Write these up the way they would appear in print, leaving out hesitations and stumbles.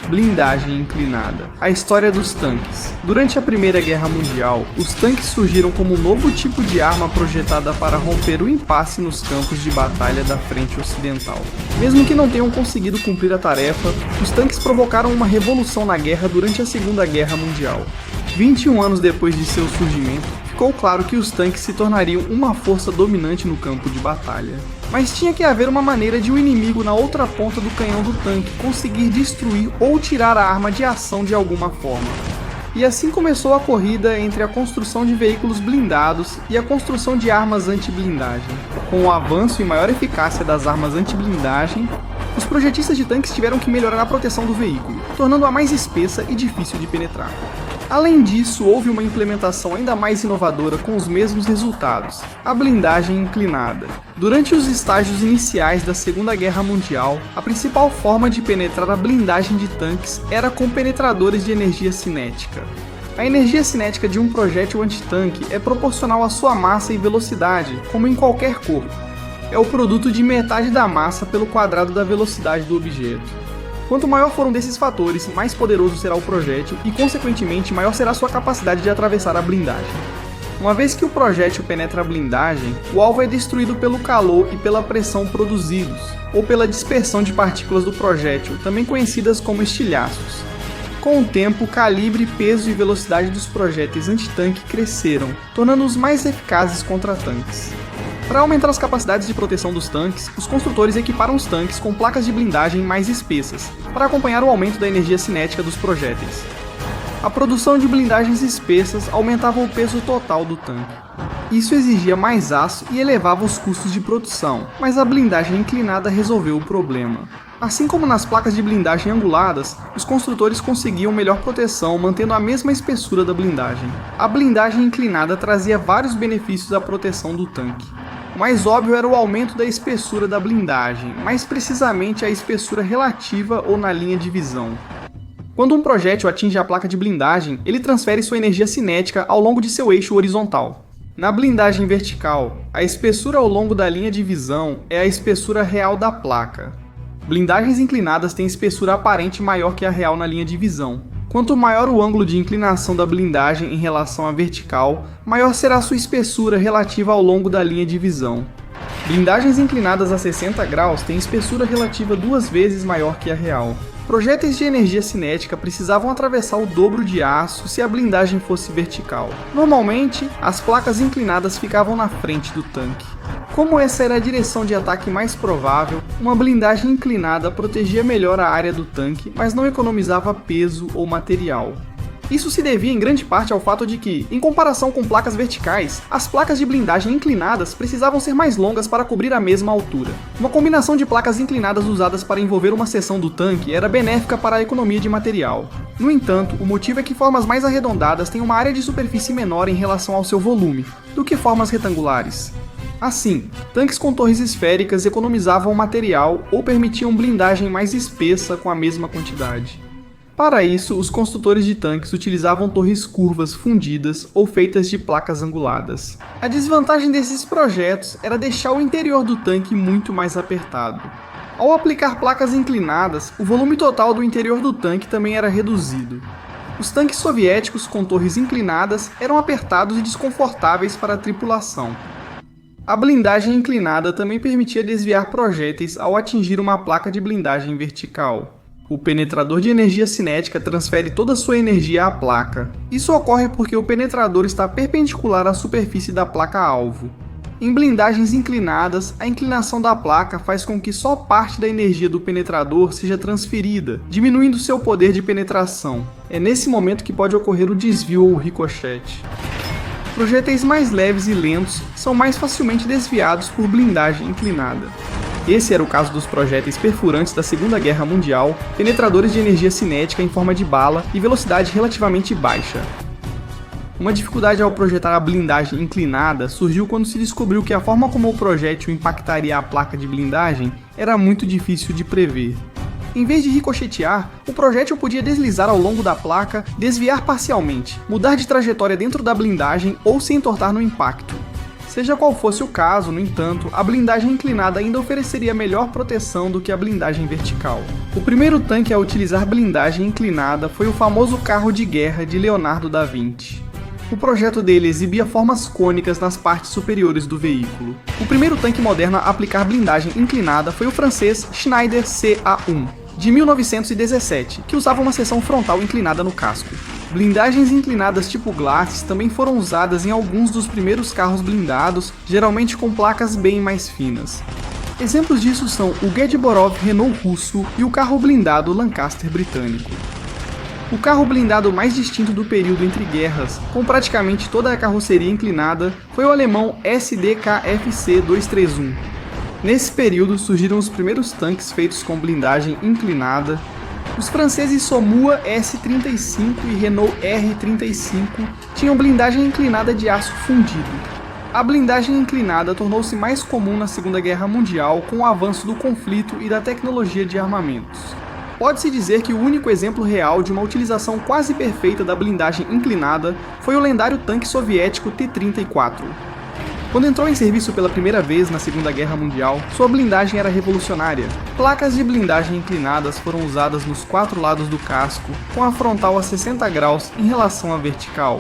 Blindagem inclinada. A história dos tanques. Durante a Primeira Guerra Mundial, os tanques surgiram como um novo tipo de arma projetada para romper o impasse nos campos de batalha da frente ocidental. Mesmo que não tenham conseguido cumprir a tarefa, os tanques provocaram uma revolução na guerra durante a Segunda Guerra Mundial. 21 anos depois de seu surgimento, ficou claro que os tanques se tornariam uma força dominante no campo de batalha. Mas tinha que haver uma maneira de o inimigo na outra ponta do canhão do tanque conseguir destruir ou tirar a arma de ação de alguma forma. E assim começou a corrida entre a construção de veículos blindados e a construção de armas anti-blindagem. Com o avanço e maior eficácia das armas anti-blindagem, os projetistas de tanques tiveram que melhorar a proteção do veículo, tornando-a mais espessa e difícil de penetrar. Além disso, houve uma implementação ainda mais inovadora com os mesmos resultados, a blindagem inclinada. Durante os estágios iniciais da Segunda Guerra Mundial, a principal forma de penetrar a blindagem de tanques era com penetradores de energia cinética. A energia cinética de um projétil antitanque é proporcional à sua massa e velocidade, como em qualquer corpo. É o produto de metade da massa pelo quadrado da velocidade do objeto. Quanto maior for um desses fatores, mais poderoso será o projétil e, consequentemente, maior será sua capacidade de atravessar a blindagem. Uma vez que o projétil penetra a blindagem, o alvo é destruído pelo calor e pela pressão produzidos, ou pela dispersão de partículas do projétil, também conhecidas como estilhaços. Com o tempo, o calibre, peso e velocidade dos projéteis antitanque cresceram, tornando-os mais eficazes contra tanques. Para aumentar as capacidades de proteção dos tanques, os construtores equiparam os tanques com placas de blindagem mais espessas, para acompanhar o aumento da energia cinética dos projéteis. A produção de blindagens espessas aumentava o peso total do tanque. Isso exigia mais aço e elevava os custos de produção, mas a blindagem inclinada resolveu o problema. Assim como nas placas de blindagem anguladas, os construtores conseguiam melhor proteção mantendo a mesma espessura da blindagem. A blindagem inclinada trazia vários benefícios à proteção do tanque. O mais óbvio era o aumento da espessura da blindagem, mais precisamente a espessura relativa ou na linha de visão. Quando um projétil atinge a placa de blindagem, ele transfere sua energia cinética ao longo de seu eixo horizontal. Na blindagem vertical, a espessura ao longo da linha de visão é a espessura real da placa. Blindagens inclinadas têm espessura aparente maior que a real na linha de visão. Quanto maior o ângulo de inclinação da blindagem em relação à vertical, maior será sua espessura relativa ao longo da linha de visão. Blindagens inclinadas a 60 graus têm espessura relativa 2 vezes maior que a real. Projéteis de energia cinética precisavam atravessar o dobro de aço se a blindagem fosse vertical. Normalmente, as placas inclinadas ficavam na frente do tanque. Como essa era a direção de ataque mais provável, uma blindagem inclinada protegia melhor a área do tanque, mas não economizava peso ou material. Isso se devia em grande parte ao fato de que, em comparação com placas verticais, as placas de blindagem inclinadas precisavam ser mais longas para cobrir a mesma altura. Uma combinação de placas inclinadas usadas para envolver uma seção do tanque era benéfica para a economia de material. No entanto, o motivo é que formas mais arredondadas têm uma área de superfície menor em relação ao seu volume, do que formas retangulares. Assim, tanques com torres esféricas economizavam material ou permitiam blindagem mais espessa com a mesma quantidade. Para isso, os construtores de tanques utilizavam torres curvas fundidas ou feitas de placas anguladas. A desvantagem desses projetos era deixar o interior do tanque muito mais apertado. Ao aplicar placas inclinadas, o volume total do interior do tanque também era reduzido. Os tanques soviéticos com torres inclinadas eram apertados e desconfortáveis para a tripulação. A blindagem inclinada também permitia desviar projéteis ao atingir uma placa de blindagem vertical. O penetrador de energia cinética transfere toda a sua energia à placa. Isso ocorre porque o penetrador está perpendicular à superfície da placa-alvo. Em blindagens inclinadas, a inclinação da placa faz com que só parte da energia do penetrador seja transferida, diminuindo seu poder de penetração. É nesse momento que pode ocorrer o desvio ou ricochete. Projéteis mais leves e lentos são mais facilmente desviados por blindagem inclinada. Esse era o caso dos projéteis perfurantes da Segunda Guerra Mundial, penetradores de energia cinética em forma de bala e velocidade relativamente baixa. Uma dificuldade ao projetar a blindagem inclinada surgiu quando se descobriu que a forma como o projétil impactaria a placa de blindagem era muito difícil de prever. Em vez de ricochetear, o projétil podia deslizar ao longo da placa, desviar parcialmente, mudar de trajetória dentro da blindagem ou se entortar no impacto. Seja qual fosse o caso, no entanto, a blindagem inclinada ainda ofereceria melhor proteção do que a blindagem vertical. O primeiro tanque a utilizar blindagem inclinada foi o famoso carro de guerra de Leonardo da Vinci. O projeto dele exibia formas cônicas nas partes superiores do veículo. O primeiro tanque moderno a aplicar blindagem inclinada foi o francês Schneider CA1, de 1917, que usava uma seção frontal inclinada no casco. Blindagens inclinadas tipo Glacis também foram usadas em alguns dos primeiros carros blindados, geralmente com placas bem mais finas. Exemplos disso são o Gedborov Renault russo e o carro blindado Lancaster britânico. O carro blindado mais distinto do período entre guerras, com praticamente toda a carroceria inclinada, foi o alemão SDKFC 231. Nesse período surgiram os primeiros tanques feitos com blindagem inclinada. Os franceses Somua S35 e Renault R35 tinham blindagem inclinada de aço fundido. A blindagem inclinada tornou-se mais comum na Segunda Guerra Mundial com o avanço do conflito e da tecnologia de armamentos. Pode-se dizer que o único exemplo real de uma utilização quase perfeita da blindagem inclinada foi o lendário tanque soviético T-34. Quando entrou em serviço pela primeira vez na Segunda Guerra Mundial, sua blindagem era revolucionária. Placas de blindagem inclinadas foram usadas nos 4 lados do casco, com a frontal a 60 graus em relação à vertical.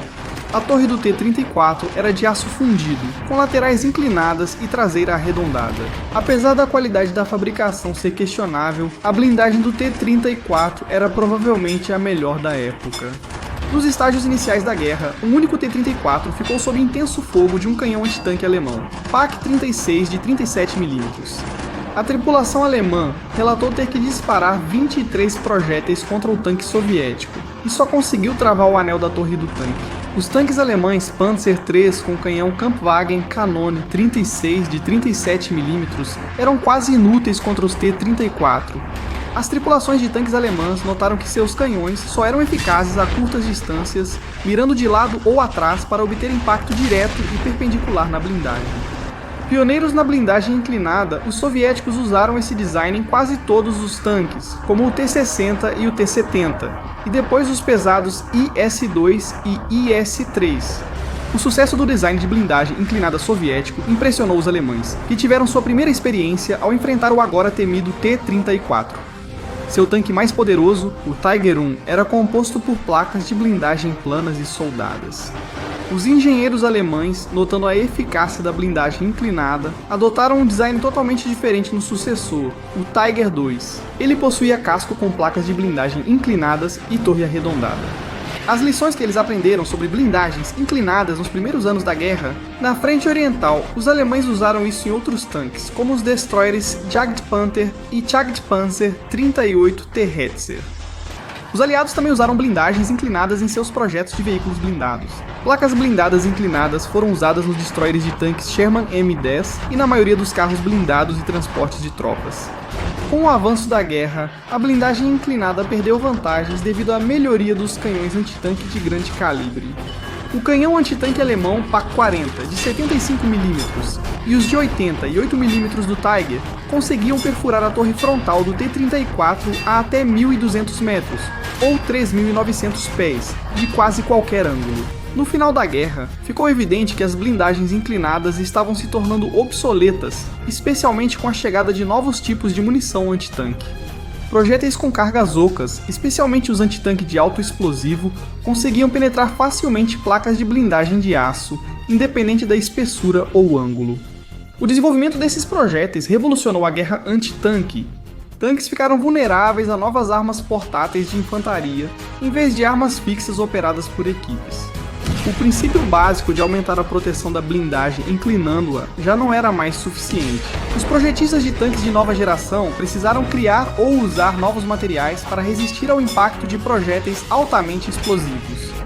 A torre do T-34 era de aço fundido, com laterais inclinadas e traseira arredondada. Apesar da qualidade da fabricação ser questionável, a blindagem do T-34 era provavelmente a melhor da época. Nos estágios iniciais da guerra, um único T-34 ficou sob intenso fogo de um canhão antitanque alemão, PaK-36 de 37 mm. A tripulação alemã relatou ter que disparar 23 projéteis contra o tanque soviético, e só conseguiu travar o anel da torre do tanque. Os tanques alemães Panzer III com canhão Kampfwagen Canone 36 de 37 mm eram quase inúteis contra os T-34. As tripulações de tanques alemãs notaram que seus canhões só eram eficazes a curtas distâncias, mirando de lado ou atrás para obter impacto direto e perpendicular na blindagem. Pioneiros na blindagem inclinada, os soviéticos usaram esse design em quase todos os tanques, como o T-60 e o T-70, e depois os pesados IS-2 e IS-3. O sucesso do design de blindagem inclinada soviético impressionou os alemães, que tiveram sua primeira experiência ao enfrentar o agora temido T-34. Seu tanque mais poderoso, o Tiger I, era composto por placas de blindagem planas e soldadas. Os engenheiros alemães, notando a eficácia da blindagem inclinada, adotaram um design totalmente diferente no sucessor, o Tiger II. Ele possuía casco com placas de blindagem inclinadas e torre arredondada. As lições que eles aprenderam sobre blindagens inclinadas nos primeiros anos da guerra, na frente oriental, os alemães usaram isso em outros tanques, como os destroyers Jagdpanther e Jagdpanzer 38T Hetzer. Os aliados também usaram blindagens inclinadas em seus projetos de veículos blindados. Placas blindadas inclinadas foram usadas nos destroyers de tanques Sherman M10 e na maioria dos carros blindados e transportes de tropas. Com o avanço da guerra, a blindagem inclinada perdeu vantagens devido à melhoria dos canhões antitanque de grande calibre. O canhão antitanque alemão PaK-40 de 75 mm e os de 80 e 8 mm do Tiger conseguiam perfurar a torre frontal do T-34 a até 1.200 metros, ou 3.900 pés, de quase qualquer ângulo. No final da guerra, ficou evidente que as blindagens inclinadas estavam se tornando obsoletas, especialmente com a chegada de novos tipos de munição antitanque. Projéteis com cargas ocas, especialmente os antitanque de alto explosivo, conseguiam penetrar facilmente placas de blindagem de aço, independente da espessura ou ângulo. O desenvolvimento desses projéteis revolucionou a guerra antitanque. Tanques ficaram vulneráveis a novas armas portáteis de infantaria, em vez de armas fixas operadas por equipes. O princípio básico de aumentar a proteção da blindagem inclinando-a já não era mais suficiente. Os projetistas de tanques de nova geração precisaram criar ou usar novos materiais para resistir ao impacto de projéteis altamente explosivos.